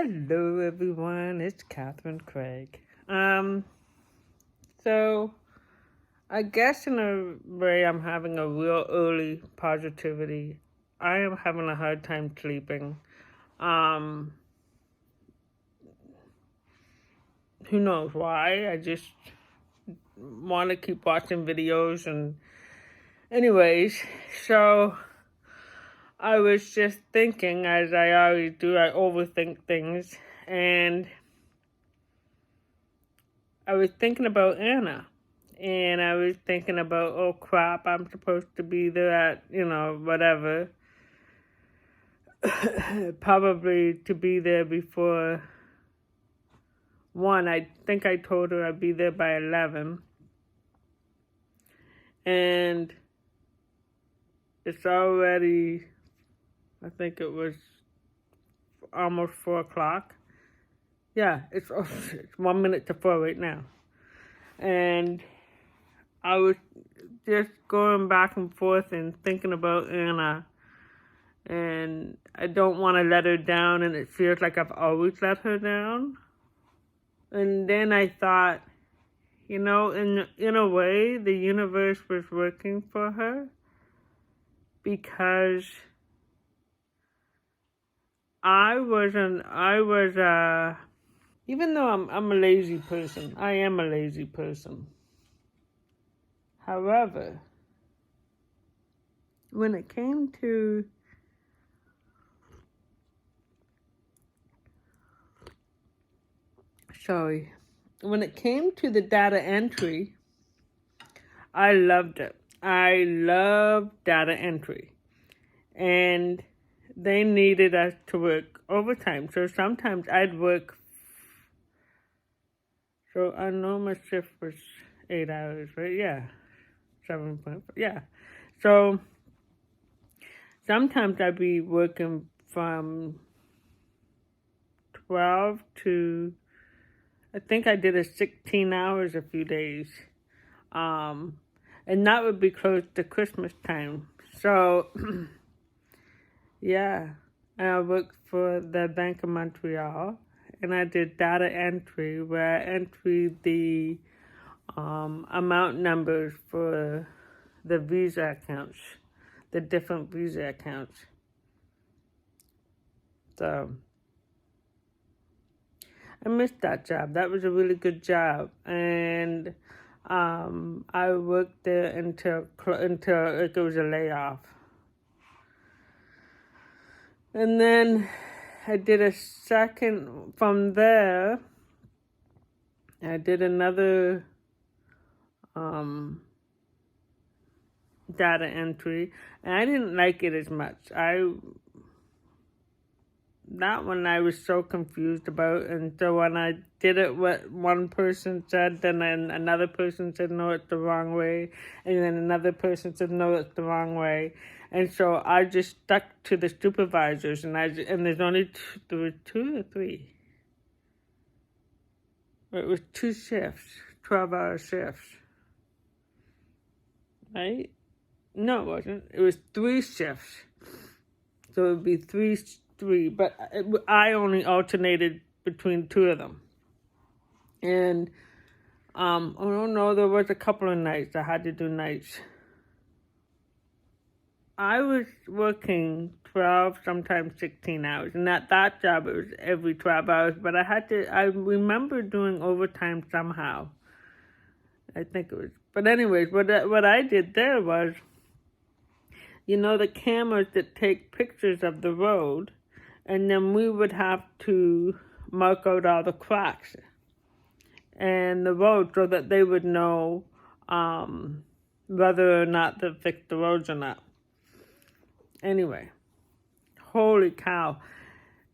Hello, everyone. It's Catherine Craig. So I guess in a way, I'm having a real early positivity. I am having a hard time sleeping. Um, who knows why? I just want to keep watching videos anyways. So I was just thinking, as I always do, I overthink things, and I was thinking about Anna. And I was thinking about, oh crap, I'm supposed to be there at, whatever. Probably to be there before 1. I think I told her I'd be there by 11. And it's already, I think it was almost 4 o'clock. Yeah, it's 1 minute to 4 right now. And I was just going back and forth and thinking about Anna. And I don't want to let her down, and it feels like I've always let her down. And then I thought, in a way, the universe was working for her, because even though I'm a lazy person, I am a lazy person. However, when it came to the data entry, I loved it. I love data entry. And they needed us to work overtime. So sometimes I'd work. So I know my shift was 8 hours, right? Yeah. 7.5. Yeah. So sometimes I'd be working from 12 to, I think I did 16 hours a few days. And that would be close to Christmas time. So, yeah. And I worked for the Bank of Montreal. And I did data entry, where I entered the amount numbers for the Visa accounts, the different Visa accounts. So I missed that job. That was a really good job, and I worked there until it was a layoff, and then I did a second from there. I did another data entry, and I didn't like it as much. That one I was so confused about, and so when I did it, what one person said, then another person said, no, it's the wrong way, and then another person said, no, it's the wrong way, and so I just stuck to the supervisors, and there's only there were 2 or 3. It was 2 shifts, 12-hour shifts, right? No, it wasn't. It was 3 shifts, so it would be 3, but I only alternated between 2 of them. And, I don't know, there was a couple of nights I had to do nights. I was working 12, sometimes 16 hours. And at that job, it was every 12 hours. But I remember doing overtime somehow. I think it was. But anyways, what I did there was, the cameras that take pictures of the road, and then we would have to mark out all the cracks and the road so that they would know whether or not to fix the roads or not. Anyway, holy cow.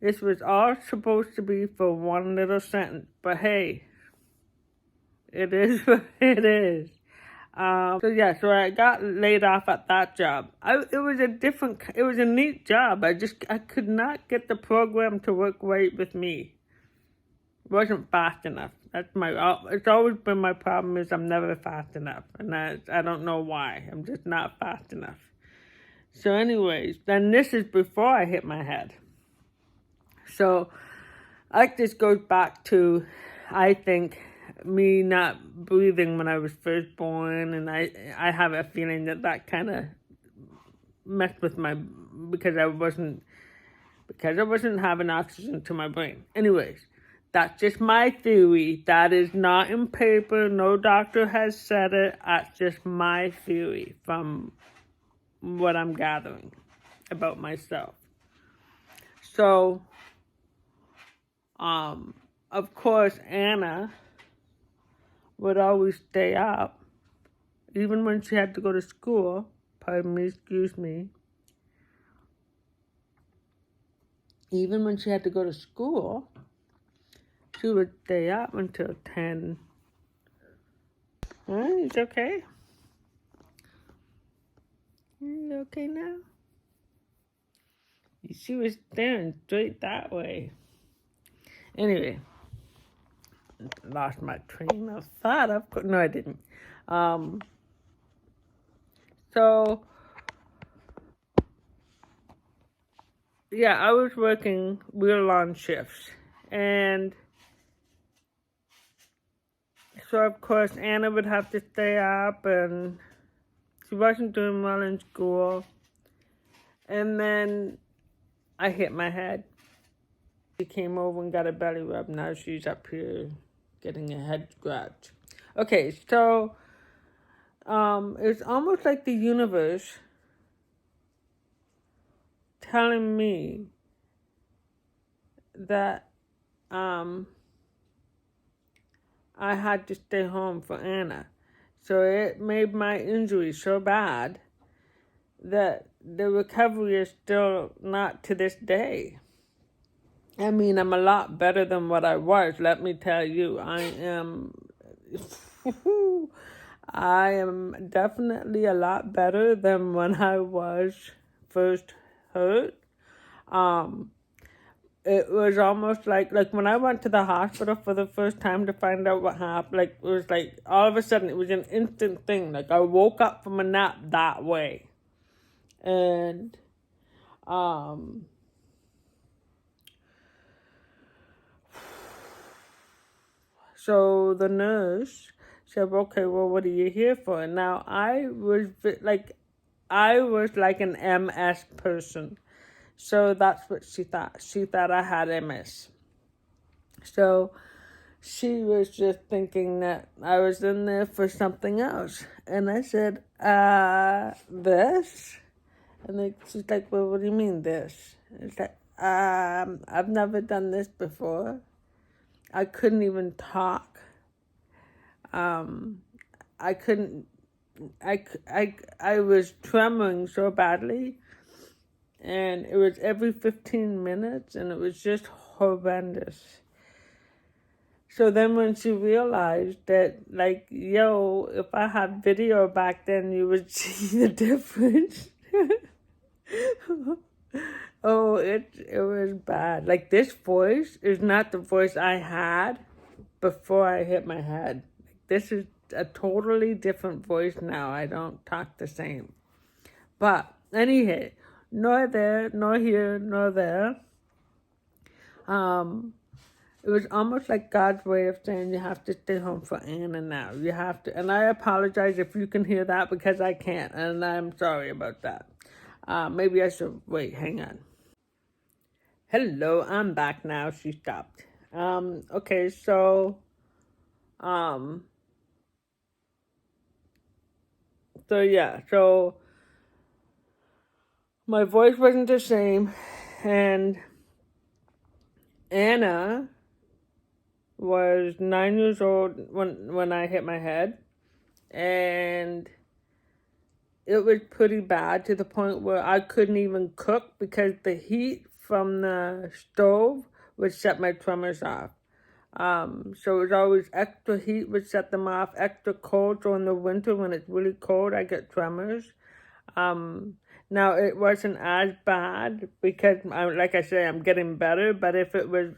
This was all supposed to be for one little sentence, but hey, it is what it is. So I got laid off at that job. It was a neat job. I could not get the program to work right with me. It wasn't fast enough. It's always been my problem, is I'm never fast enough. And I don't know why. I'm just not fast enough. So anyways, then this is before I hit my head. So like this goes back to, I think, me not breathing when I was first born, and I have a feeling that kind of messed with my, because I wasn't having oxygen to my brain. Anyways, that's just my theory. That is not in paper. No doctor has said it. That's just my theory from what I'm gathering about myself. So, of course, Anna would always stay up, even when she had to go to school. Pardon me, excuse me. Even when she had to go to school, she would stay up until 10. It's okay. You okay now? She was staring straight that way. Anyway, lost my train of thought. No, I didn't. So, yeah, I was working real long shifts. And so, of course, Anna would have to stay up, and she wasn't doing well in school. And then I hit my head. She came over and got a belly rub. Now she's up here getting a head scratch. Okay, so it's almost like the universe telling me that I had to stay home for Anna. So it made my injury so bad that the recovery is still not to this day. I mean, I'm a lot better than what I was, let me tell you. I am definitely a lot better than when I was first hurt. It was almost like when I went to the hospital for the first time to find out what happened, like, it was like, all of a sudden, it was an instant thing. Like, I woke up from a nap that way. And, so the nurse said, okay, well, what are you here for? And now I was like an MS person. So that's what she thought. She thought I had MS. So she was just thinking that I was in there for something else. And I said, this? And she's like, well, what do you mean this? It's like, I've never done this before. I couldn't even talk. I was trembling so badly, and it was every 15 minutes, and it was just horrendous. So then when she realized that, like, yo, if I had video back then, you would see the difference. Oh, it was bad. Like, this voice is not the voice I had before I hit my head. This is a totally different voice now. I don't talk the same. But anyhow, nor there, nor here, nor there. It was almost like God's way of saying you have to stay home for Anna now. You have to. And I apologize if you can hear that, because I can't. And I'm sorry about that. Maybe I should wait. Hang on. Hello, I'm back now. She stopped. Okay, so yeah, so my voice wasn't the same, and Anna was 9 years old when I hit my head, and it was pretty bad to the point where I couldn't even cook because the heat from the stove would set my tremors off. So it was always extra heat would set them off, extra cold. So in the winter when it's really cold, I get tremors. Now it wasn't as bad because, like I say, I'm getting better. But if it was,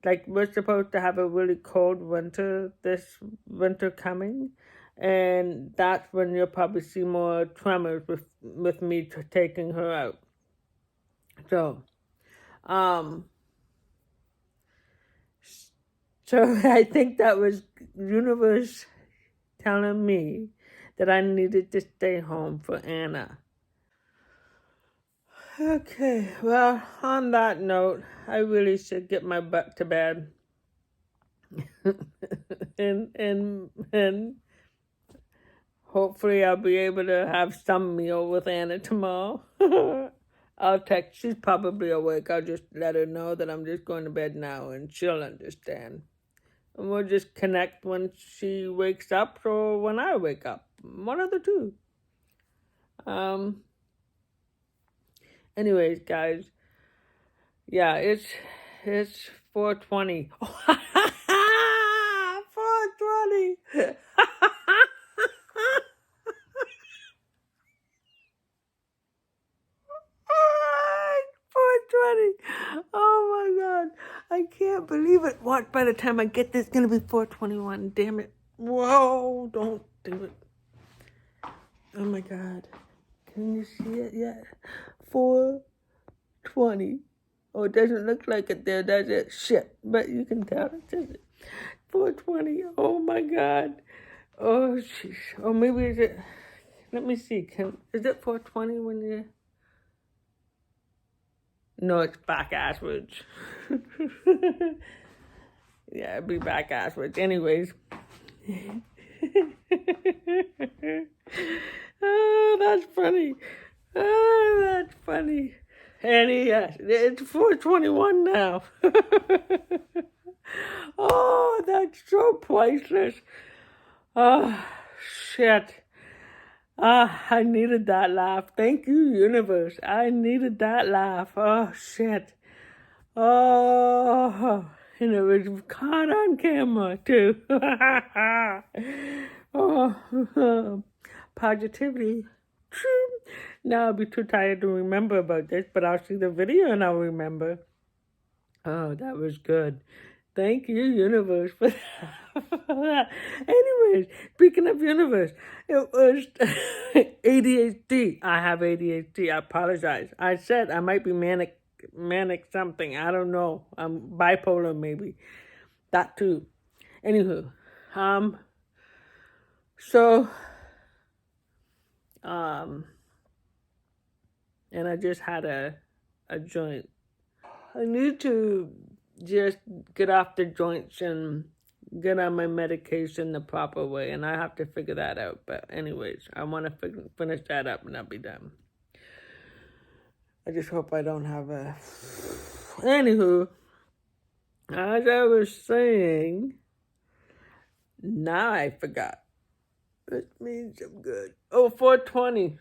like, we're supposed to have a really cold winter this winter coming, and that's when you'll probably see more tremors with me taking her out. So, So I think that was universe telling me that I needed to stay home for Anna. Okay, well, on that note, I really should get my butt to bed. and hopefully I'll be able to have some meal with Anna tomorrow. I'll text. She's probably awake. I'll just let her know that I'm just going to bed now, and she'll understand. And we'll just connect when she wakes up or when I wake up. One of the two. Anyways, guys. Yeah, it's 4:20. 4:20. 4:20. Oh my God. I can't believe it. What, by the time I get this, it's going to be 4:21. Damn it. Whoa, don't do it. Oh my God. Can you see it yet? 4:20. Oh, it doesn't look like it there, does it? Shit. But you can tell it, does it? 4:20. Oh my God. Oh, jeez. Oh, maybe is it... Let me see. Is it 4:20 when you... No, it's back asswards. Yeah, it'll be back asswards. Anyways. Oh, that's funny. Oh, that's funny. And yes, it's 4:21 now. Oh, that's so priceless. Oh, shit. I needed that laugh. Thank you, universe. I needed that laugh. Oh, shit. Oh, and it was caught on camera, too. Oh, positivity. Now I'll be too tired to remember about this, but I'll see the video and I'll remember. Oh, that was good. Thank you, universe, for that. Anyways, speaking of universe, it was ADHD. I have ADHD. I apologize. I said I might be manic something. I don't know. I'm bipolar maybe. That too. Anywho, so, and I just had a joint. I need to just get off the joints and get on my medication the proper way, and I have to figure that out. But anyways, I want to finish that up and I'll be done. I just hope I don't have a... Anywho, as I was saying, now I forgot. It means I'm good. Oh, 4:20.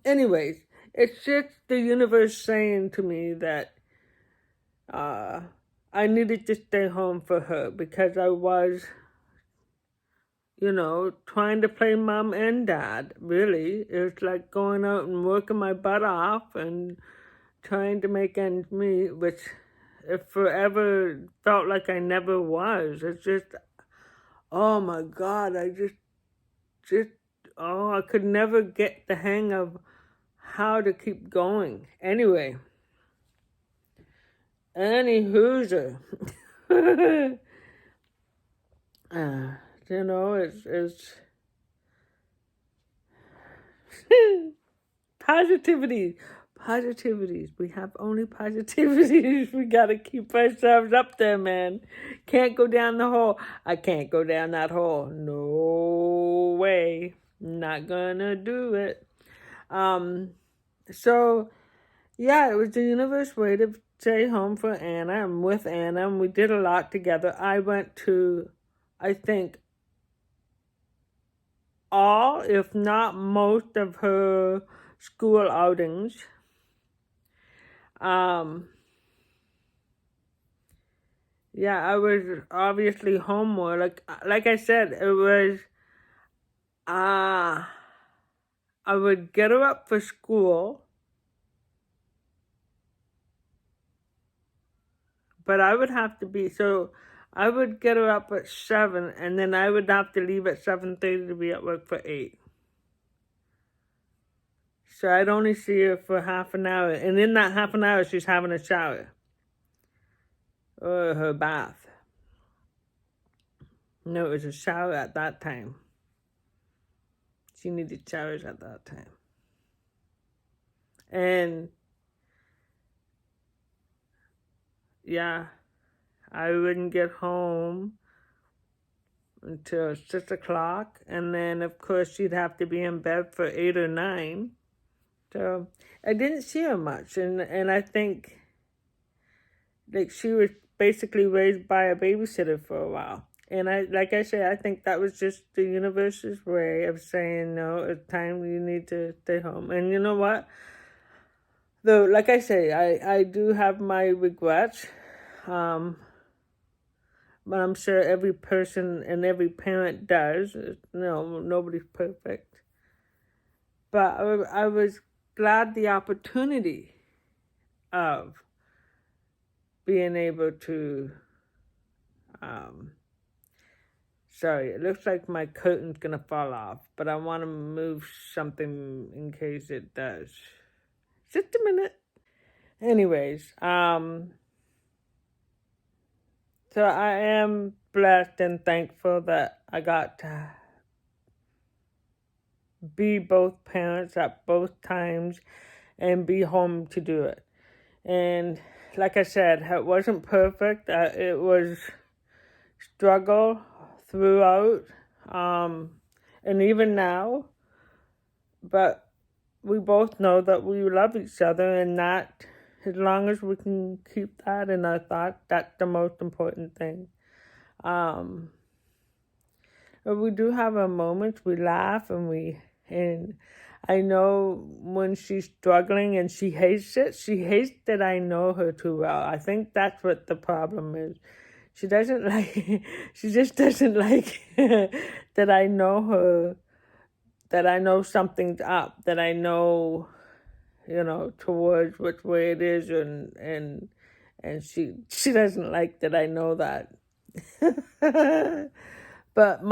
Anyways, it's just the universe saying to me that I needed to stay home for her because I was, trying to play mom and dad, really. It's like going out and working my butt off and trying to make ends meet, which it forever felt like I never was. It's just, oh my God, I could never get the hang of how to keep going. Anyway, any hooser. It's positivities. We have only positivities. We gotta keep ourselves up there, man. Can't go down the hole. I can't go down that hole. No way. Not gonna do it. So yeah, it was the universe way to stay home for Anna. I'm with Anna, and we did a lot together. I went to, I think, all, if not most, of her school outings. Yeah, I was obviously home more. Like I said, it was, I would get her up for school, but I would have to be, so I would get her up at 7, and then I would have to leave at 7:30 to be at work for 8. So I'd only see her for half an hour, and in that half an hour, she's having a shower. her bath. No, it was a shower at that time. She needed showers at that time. And yeah, I wouldn't get home until 6 o'clock. And then, of course, she'd have to be in bed for 8 or 9. So I didn't see her much. And I think, like, she was basically raised by a babysitter for a while. And like I said, I think that was just the universe's way of saying, no, it's time you need to stay home. And you know what? Though, like I say, I do have my regrets. But I'm sure every person and every parent does. No, nobody's perfect. But I was glad the opportunity of being able to, sorry, it looks like my curtain's going to fall off, but I want to move something in case it does. Just a minute. Anyways, so I am blessed and thankful that I got to be both parents at both times and be home to do it. And like I said, it wasn't perfect. It was struggle throughout, and even now. But we both know that we love each other, and that as long as we can keep that in our thoughts, that's the most important thing. But we do have our moments. We laugh and I know when she's struggling and she hates it. She hates that I know her too well. I think that's what the problem is. She doesn't like. She just doesn't like that I know her. That I know something's up. That I know, towards which way it is, and she doesn't like that I know that. But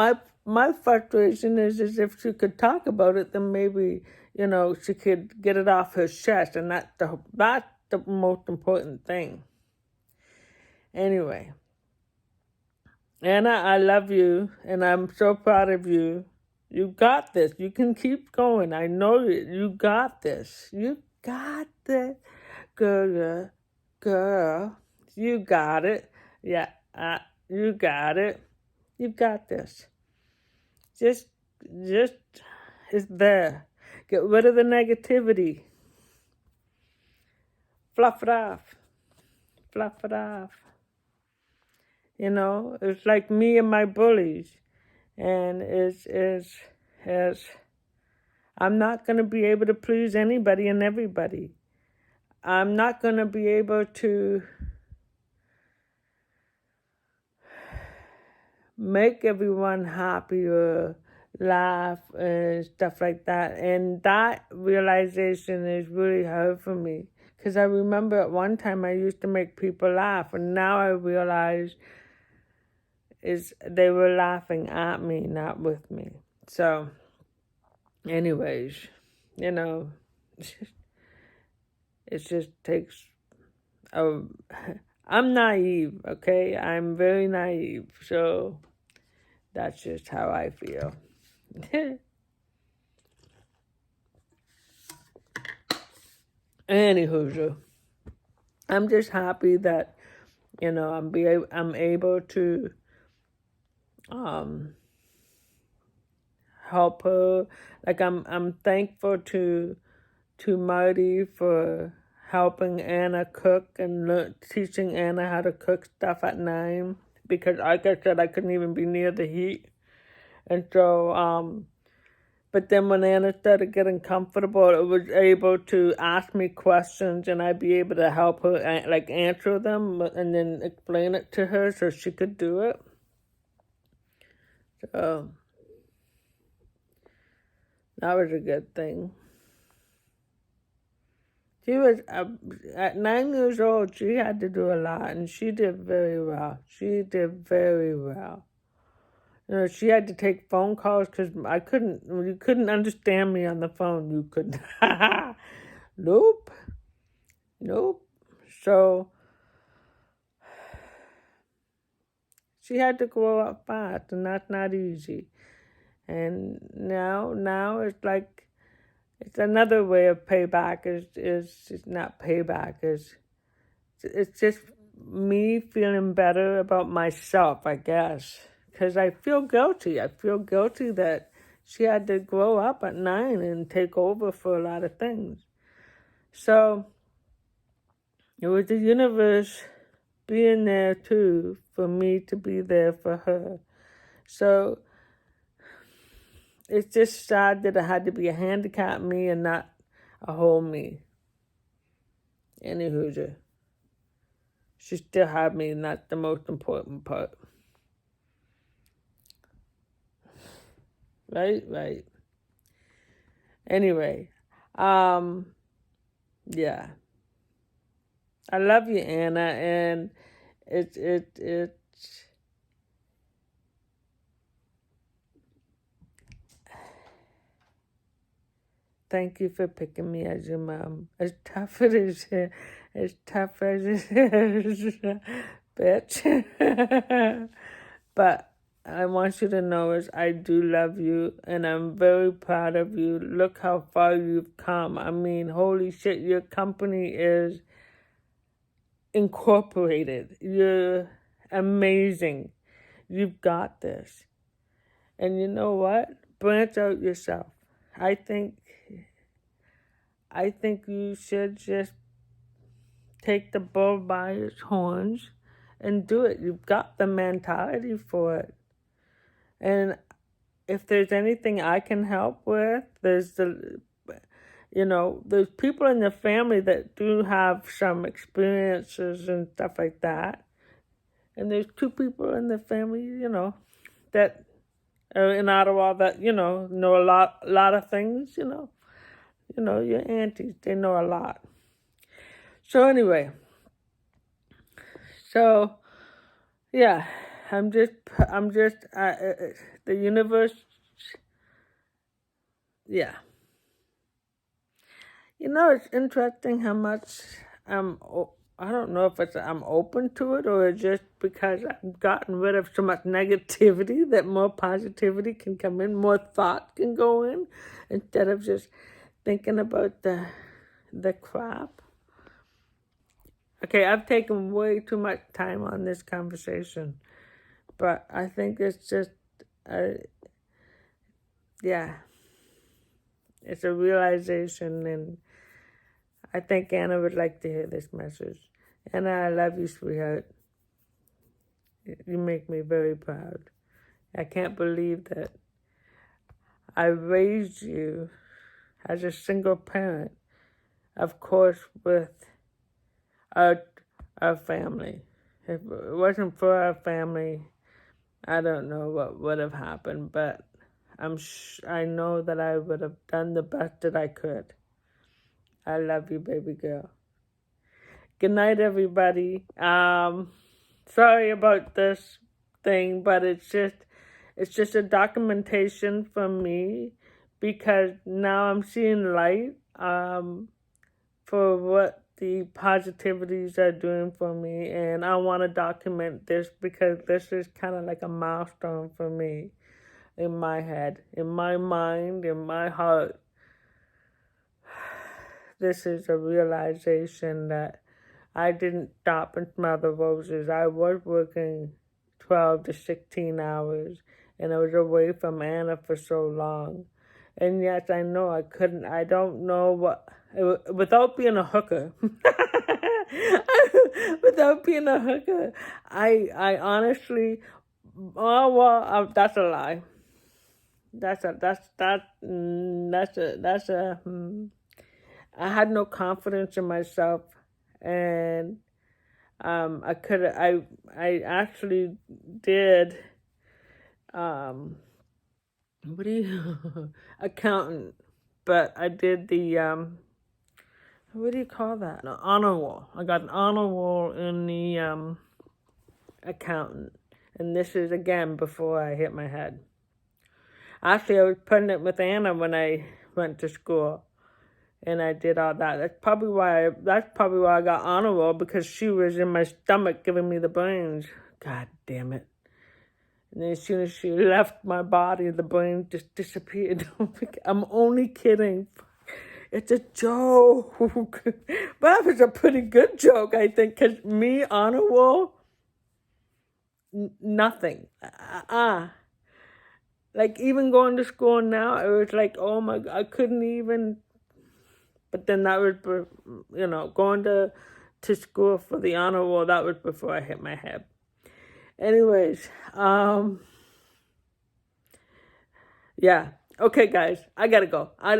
my frustration is if she could talk about it, then maybe, she could get it off her chest, and that's the most important thing. Anyway, Anna, I love you, and I'm so proud of you. You got this. You can keep going. I know you got this. You got this, girl. You got it. Yeah, you got it. You got this. Just, it's there. Get rid of the negativity. Fluff it off. Fluff it off. It's like me and my bullies. And it's I'm not going to be able to please anybody and everybody. I'm not going to be able to make everyone happy or laugh and stuff like that. And that realization is really hard for me. Because I remember at one time I used to make people laugh. And now I realize they were laughing at me, not with me. So, anyways, it just takes I'm naive, okay? I'm very naive. So, that's just how I feel. Anywho, I'm just happy that, I'm able to help her. Like I'm thankful to Marty for helping Anna cook and teaching Anna how to cook stuff at 9, because like I said, I couldn't even be near the heat. And so, but then when Anna started getting comfortable, it was able to ask me questions, and I'd be able to help her, answer them and then explain it to her so she could do it. So, that was a good thing. She was, at 9 years old, she had to do a lot, and she did very well. She did very well. She had to take phone calls because you couldn't understand me on the phone. You couldn't. Nope. So, She had to grow up fast, and that's not easy. And now it's like it's another way of payback. Is it's not payback. It's just me feeling better about myself, I guess, because I feel guilty. I feel guilty that she had to grow up at 9 and take over for a lot of things. So it was the universe being there too for me to be there for her. So it's just sad that it had to be a handicapped me and not a whole me. Anywho, she still had me, and that's the most important part. Right. Anyway, yeah. I love you, Anna, and it's thank you for picking me as your mom. As tough as it is, bitch. But I want you to know is I do love you, and I'm very proud of you. Look how far you've come. I mean, holy shit, your company is incorporated. You're amazing. You've got this. And you know what? Branch out yourself. I think you should just take the bull by its horns and do it. You've got the mentality for it. And if there's anything I can help with, there's people in the family that do have some experiences and stuff like that. And there's 2 people in the family, that are in Ottawa that, know a lot of things, your aunties, they know a lot. So anyway, yeah, the universe, yeah. It's interesting how much I don't know if I'm open to it or just because I've gotten rid of so much negativity that more positivity can come in, more thought can go in instead of just thinking about the crap. Okay, I've taken way too much time on this conversation, but I think it's just, it's a realization, and I think Anna would like to hear this message. Anna, I love you, sweetheart. You make me very proud. I can't believe that I raised you as a single parent, of course, with our family. If it wasn't for our family, I don't know what would have happened, but I know that I would have done the best that I could. I love you, baby girl. Good night, everybody. Sorry about this thing, but it's just a documentation for me because now I'm seeing light for what the positivities are doing for me, and I want to document this because this is kind of like a milestone for me in my head, in my mind, in my heart. This is a realization that I didn't stop and smell the roses. I was working 12 to 16 hours, and I was away from Anna for so long. And yes, I know I don't know without being a hooker. Without being a hooker, I honestly, that's a lie. I had no confidence in myself, and I actually did, accountant, but I did the, what do you call that? An honor roll. I got an honor roll in the, accountant, and this is, again, before I hit my head. Actually, I was pregnant with Anna when I went to school, and I did all that. That's probably why I got honor roll, because she was in my stomach giving me the brains. God damn it. And then as soon as she left my body, the brain just disappeared. I'm only kidding. It's a joke. But that was a pretty good joke, I think, because me on a wall, nothing. Like, even going to school now, it was like, oh my God, I couldn't even. But then that was, going to school for the honor roll, that was before I hit my head. Anyways, yeah. Okay, guys, I gotta go. I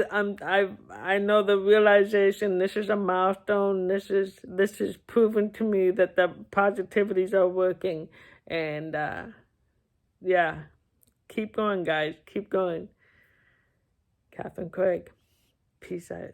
know the realization. This is a milestone. This is proven to me that the positivities are working, and yeah, keep going, guys. Keep going. Catherine Craig, peace out.